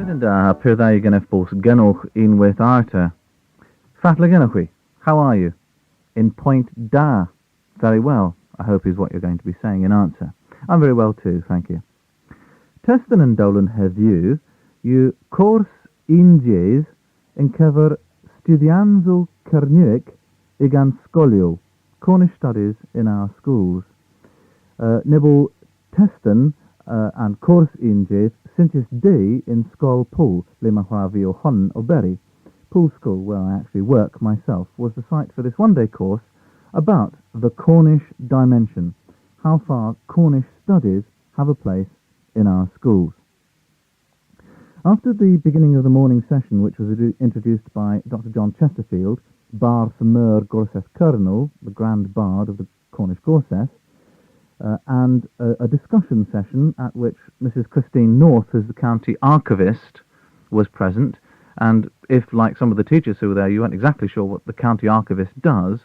Da pyrddau gennych bos gynnwch unwaith arta. Fatla gynnwch how are you? In point da. Very well, I hope is what you're going to be saying in answer. I'm very well too, thank you. Testyn yn Dolan heddiw, yw cwrs undies yn cyfer studianzo Kernewek gan scolio, Cornish studies in our schools. Nibble Testyn and cwrs undies sintis day in Skol Pool, le mahwavi o hon o Berry. Pool School, where I actually work myself, was the site for this one-day course about the Cornish dimension, how far Cornish studies have a place in our schools. After the beginning of the morning session, which was introduced by Dr. John Chesterfield, Bar Thamur Gorseth Colonel, the Grand Bard of the Cornish Gorseth, and a discussion session at which Mrs. Christine North, who's the county archivist, was present. And if, like some of the teachers who were there, you weren't exactly sure what the county archivist does,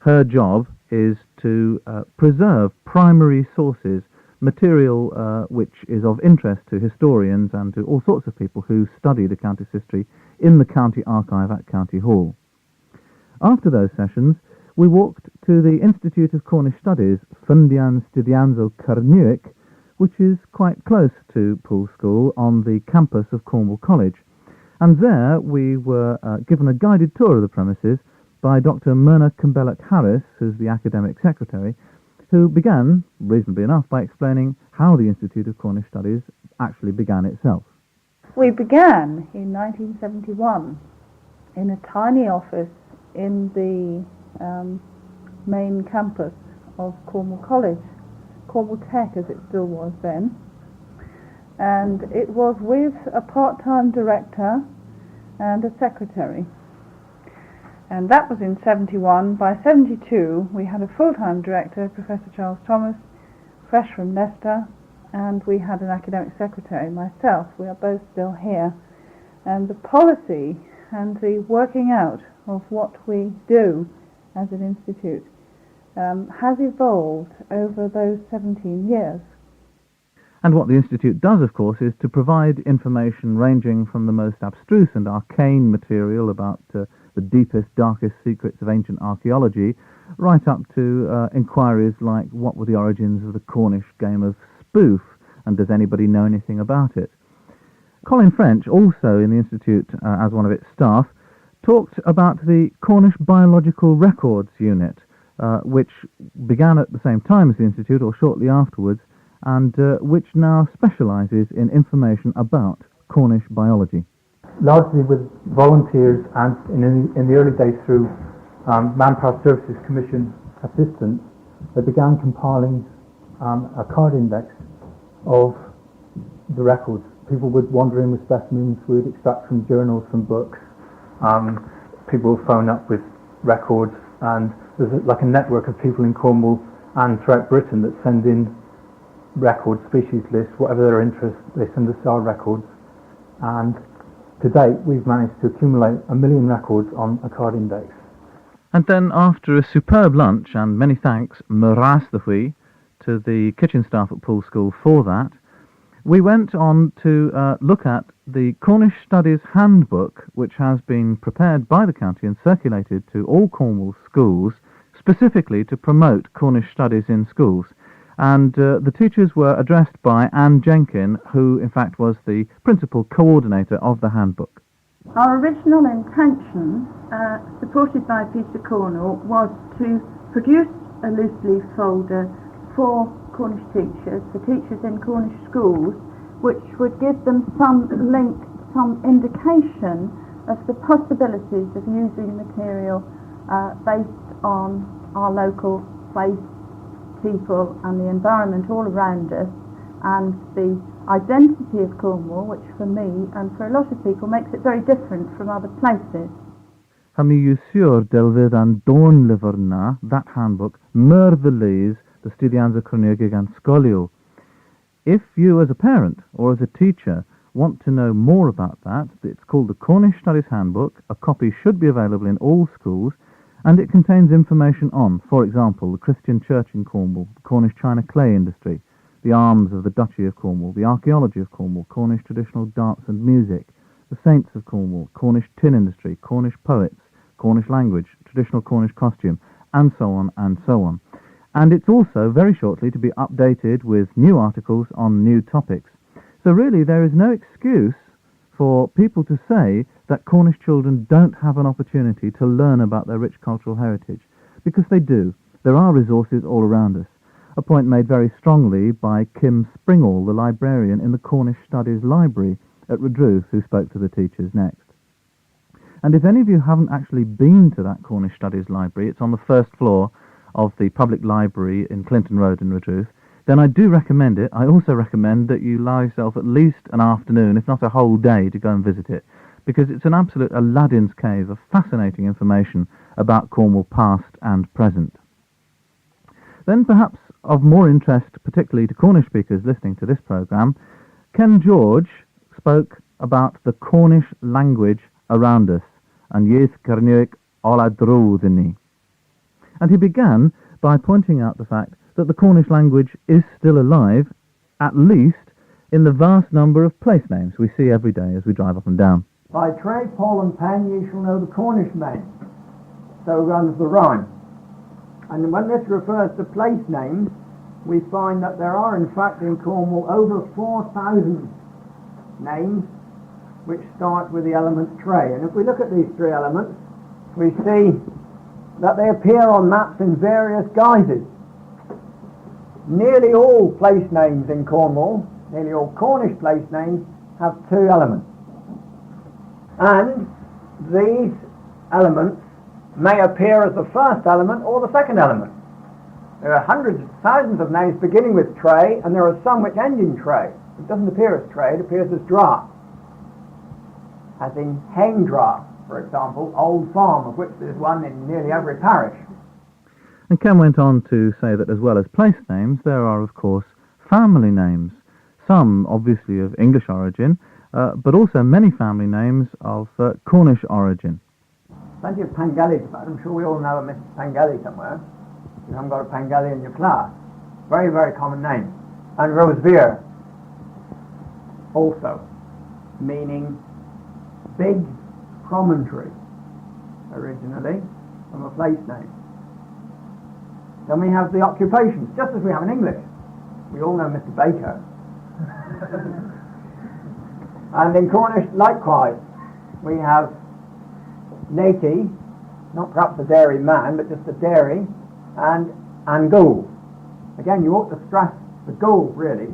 her job is to preserve primary sources, material which is of interest to historians and to all sorts of people who study the county's history in the county archive at County Hall. After those sessions, we walked to the Institute of Cornish Studies, Fundian Studianzo Kernewek, which is quite close to Pool School on the campus of Cornwall College. And there we were given a guided tour of the premises by Dr. Myrna Cumbelloch-Harris, who's the academic secretary, who began, reasonably enough, by explaining how the Institute of Cornish Studies actually began itself. We began in 1971 in a tiny office in the main campus of Cornwall College, Cornwall Tech as it still was then. And it was with a part-time director and a secretary. And that was in 71. By 72, we had a full-time director, Professor Charles Thomas, fresh from Leicester, and we had an academic secretary, myself. We are both still here. And the policy and the working out of what we do as an institute has evolved over those 17 years. And what the Institute does, of course, is to provide information ranging from the most abstruse and arcane material about the deepest, darkest secrets of ancient archaeology, right up to inquiries like what were the origins of the Cornish game of spoof, and does anybody know anything about it? Colin French, also in the Institute as one of its staff, talked about the Cornish Biological Records Unit, which began at the same time as the Institute, or shortly afterwards, and which now specialises in information about Cornish biology. Largely with volunteers and in the early days through Manpower Services Commission assistance, they began compiling a card index of the records. People would wander in with specimens, we'd extract from journals, from books. People would phone up with records, and there's like a network of people in Cornwall and throughout Britain that send in records, species lists, whatever their interest, they send us our records. And to date, we've managed to accumulate 1 million records on a card index. And then, after a superb lunch, and many thanks, Myrasthwy, to the kitchen staff at Pool School for that, we went on to look at the Cornish Studies Handbook, which has been prepared by the county and circulated to all Cornwall schools, specifically to promote Cornish studies in schools. And the teachers were addressed by Anne Jenkin, who in fact was the principal coordinator of the handbook. Our original intention, supported by Peter Cornwall, was to produce a loose leaf folder for Cornish teachers, for teachers in Cornish schools, which would give them some link, some indication of the possibilities of using material based on our local place, people and the environment all around us, and the identity of Cornwall, which for me and for a lot of people makes it very different from other places. Hynny yw siwr delfydd an dôn-lyfr na, that handbook, the leis, the Studianza Kernewek and scolio. If you as a parent or as a teacher want to know more about that, it's called the Cornish Studies Handbook. A copy should be available in all schools, and it contains information on, for example, the Christian Church in Cornwall, the Cornish China clay industry, the arms of the Duchy of Cornwall, the archaeology of Cornwall, Cornish traditional dance and music, the saints of Cornwall, Cornish tin industry, Cornish poets, Cornish language, traditional Cornish costume, and so on and so on. And it's also very shortly to be updated with new articles on new topics. So really there is no excuse for people to say that Cornish children don't have an opportunity to learn about their rich cultural heritage, because they do. There are resources all around us. A point made very strongly by Kim Springall, the librarian in the Cornish Studies Library at Redruth, who spoke to the teachers next. And if any of you haven't actually been to that Cornish Studies Library, it's on the first floor of the public library in Clinton Road in Redruth, then I do recommend it. I also recommend that you allow yourself at least an afternoon, if not a whole day, to go and visit it, because it's an absolute Aladdin's cave of fascinating information about Cornwall past and present. Then perhaps of more interest, particularly to Cornish speakers listening to this programme, Ken George spoke about the Cornish language around us, and yes, Kernewek alla drúðinni. And he began by pointing out the fact that the Cornish language is still alive, at least in the vast number of place names we see every day as we drive up and down. By trade, Paul and Pan, ye shall know the Cornish men. So runs the rhyme. And when this refers to place names, we find that there are in fact in Cornwall over 4,000 names which start with the element tray. And if we look at these three elements, we see that they appear on maps in various guises. Nearly all place names in Cornwall, nearly all Cornish place names, have two elements. And these elements may appear as the first element or the second element. There are hundreds of thousands of names beginning with tray, and there are some which end in tray. It doesn't appear as tray, it appears as dra. As in Hendra, for example, Old Farm, of which there's one in nearly every parish. And Ken went on to say that as well as place names, there are, of course, family names. Some, obviously, of English origin, but also many family names of Cornish origin. Plenty of Pangellies about. I'm sure we all know a Mrs. Pangelly somewhere. You haven't got a Pangelly in your class. Very, very common name. And Rosevere, also, meaning big promontory, originally, from a place name. Then we have the occupations, just as we have in English. We all know Mr. Baker. And in Cornish, likewise, we have Nati, not perhaps a dairy man, but just a dairy, and Angul. Again, you ought to stress the gul, really,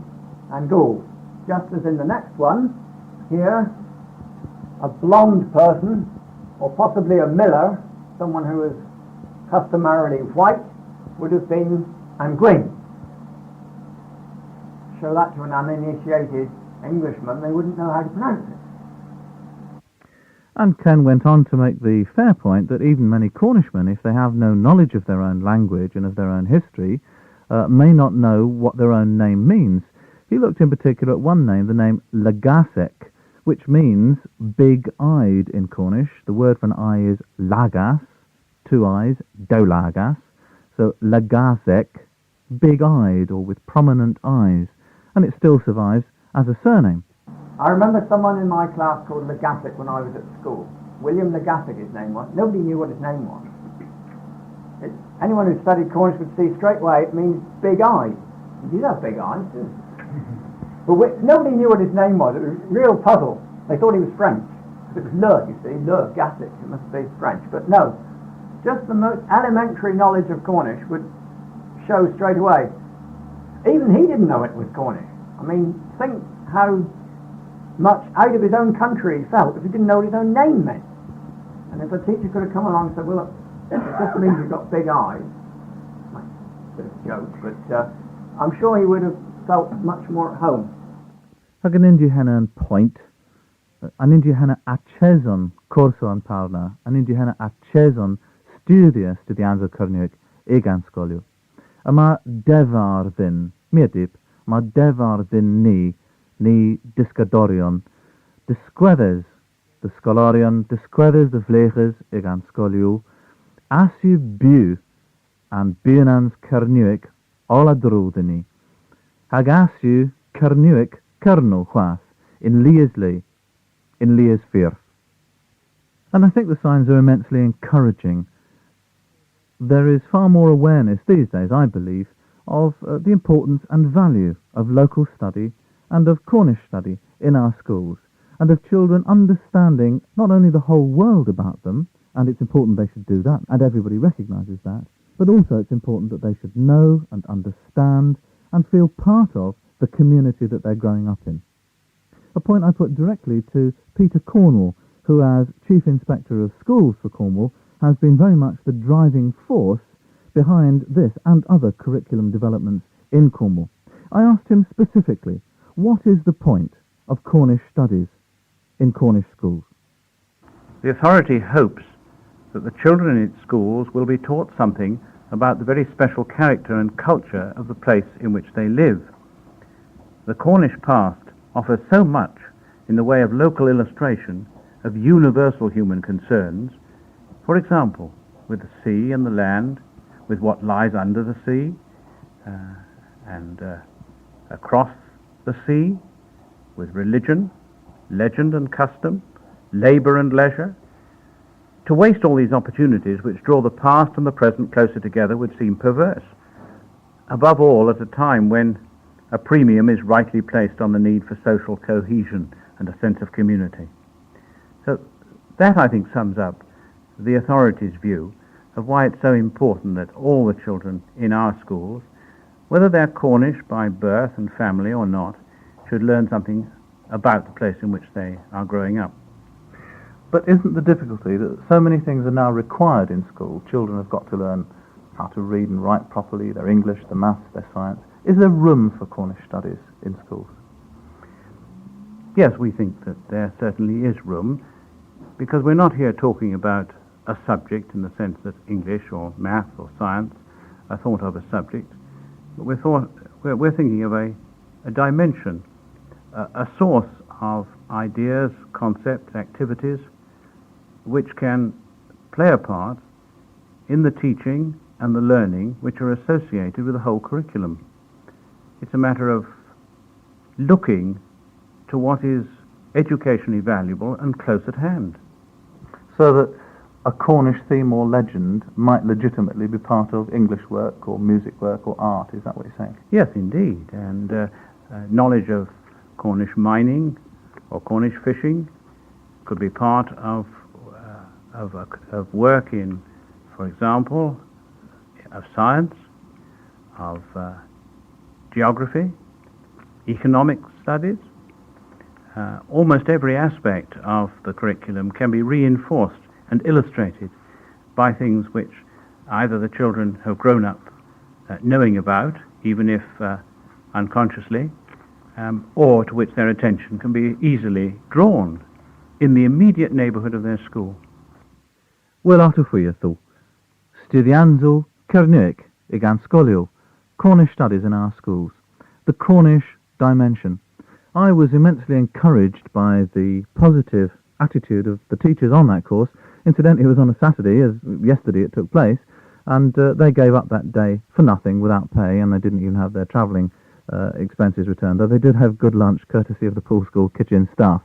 Angul. Just as in the next one, here, a blonde person, or possibly a miller, someone who is customarily white, would have been Angwin. Show that to an uninitiated Englishman, they wouldn't know how to pronounce it. And Ken went on to make the fair point that even many Cornishmen, if they have no knowledge of their own language and of their own history, may not know what their own name means. He looked in particular at one name, the name Lagasek, which means big-eyed in Cornish. The word for an eye is lagas, two eyes, dolagas. So Lagasek, big-eyed or with prominent eyes. And it still survives as a surname. I remember someone in my class called Legasek when I was at school. William Legasek his name was. Nobody knew what his name was. Anyone who studied Cornish would see straight away it means big-eyed. He did have big eyes too. But nobody knew what his name was. It was a real puzzle. They thought he was French. It was Le, you see, Le Gasek. It must be French. But no, just the most elementary knowledge of Cornish would show straight away. Even he didn't know it was Cornish. I mean, think how much out of his own country he felt if he didn't know what his own name meant. And if a teacher could have come along and said, well, look, it just means you've got big eyes. Like, a bit of a joke, but I'm sure he would have felt much more at home. Hag an India henna an point, an India henna achezon corso an parna, an India henna achezon studianza Kernewek egan scolio. Ama devarden, miedip, ma devarden ni discadorion, disquedes, the scholarion, disquedes de vleges egan scolio, asu bu, an bunans Kernewek, alla drúdini. hag asiu Kernewek Kernewek in Liasley, in Liasfirth. And I think the signs are immensely encouraging. There is far more awareness these days, I believe, of the importance and value of local study and of Cornish study in our schools, and of children understanding not only the whole world about them, and it's important they should do that, and everybody recognises that, but also it's important that they should know and understand and feel part of the community that they're growing up in. A point I put directly to Peter Cornwall, who as Chief Inspector of Schools for Cornwall has been very much the driving force behind this and other curriculum developments in Cornwall. I asked him specifically, what is the point of Cornish studies in Cornish schools? The authority hopes that the children in its schools will be taught something about the very special character and culture of the place in which they live. The Cornish past offers so much in the way of local illustration of universal human concerns, for example, with the sea and the land, with what lies under the sea, and across the sea, with religion, legend and custom, labour and leisure. To waste all these opportunities which draw the past and the present closer together would seem perverse, above all at a time when a premium is rightly placed on the need for social cohesion and a sense of community. So that, I think, sums up the authority's view of why it's so important that all the children in our schools, whether they're Cornish by birth and family or not, should learn something about the place in which they are growing up. But isn't the difficulty that so many things are now required in school? Children have got to learn how to read and write properly, their English, their maths, their science. Is there room for Cornish studies in schools? Yes, we think that there certainly is room, because we're not here talking about a subject in the sense that English or maths or science are thought of as subject, but we're thinking of a dimension, a source of ideas, concepts, activities, which can play a part in the teaching and the learning which are associated with the whole curriculum. It's a matter of looking to what is educationally valuable and close at hand. So that a Cornish theme or legend might legitimately be part of English work or music work or art, is that what you're saying? Yes, indeed, and knowledge of Cornish mining or Cornish fishing could be part of work in, for example, of science, of geography, economic studies. Almost every aspect of the curriculum can be reinforced and illustrated by things which either the children have grown up knowing about, even if unconsciously, or to which their attention can be easily drawn in the immediate neighbourhood of their school. Wel atufwyethw, Styddianzel Kernewek I Gansgoliol, Cornish studies in our schools, the Cornish dimension. I was immensely encouraged by the positive attitude of the teachers on that course. Incidentally, it was on a Saturday, as yesterday it took place, and they gave up that day for nothing without pay, and they didn't even have their travelling expenses returned, though they did have good lunch courtesy of the Poole School kitchen staff.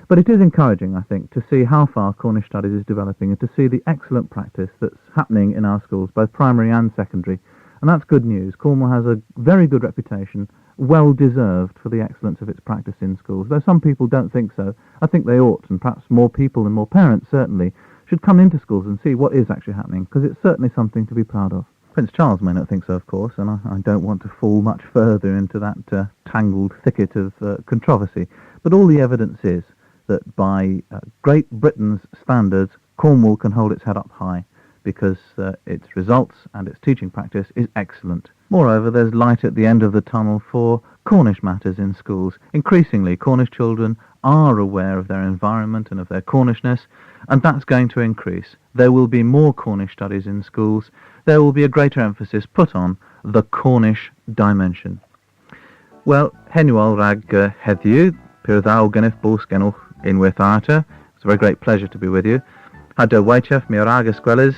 But it is encouraging, I think, to see how far Cornish studies is developing and to see the excellent practice that's happening in our schools, both primary and secondary. And that's good news. Cornwall has a very good reputation, well deserved, for the excellence of its practice in schools. Though some people don't think so, I think they ought, and perhaps more people and more parents certainly should come into schools and see what is actually happening, because it's certainly something to be proud of. Prince Charles may not think so, of course, and I don't want to fall much further into that tangled thicket of controversy. But all the evidence is that by Great Britain's standards, Cornwall can hold its head up high, because its results and its teaching practice is excellent. Moreover, there's light at the end of the tunnel for Cornish matters in schools. Increasingly, Cornish children are aware of their environment and of their Cornishness, and that's going to increase. There will be more Cornish studies in schools. There will be a greater emphasis put on the Cornish dimension. Well, henwal rag heddiw, pyrddaw gennych bws gennych unwaith arta. It's a very great pleasure to be with you. Hadda waithaf mi ar ag ysgwelys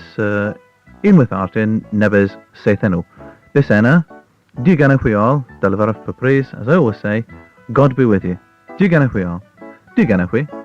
unwaith arta in nebes seithenw. Bis enna, Diolch chi all, dylyfarach papris, as I always say, God be with you. Diolch chi all. Diolch chi.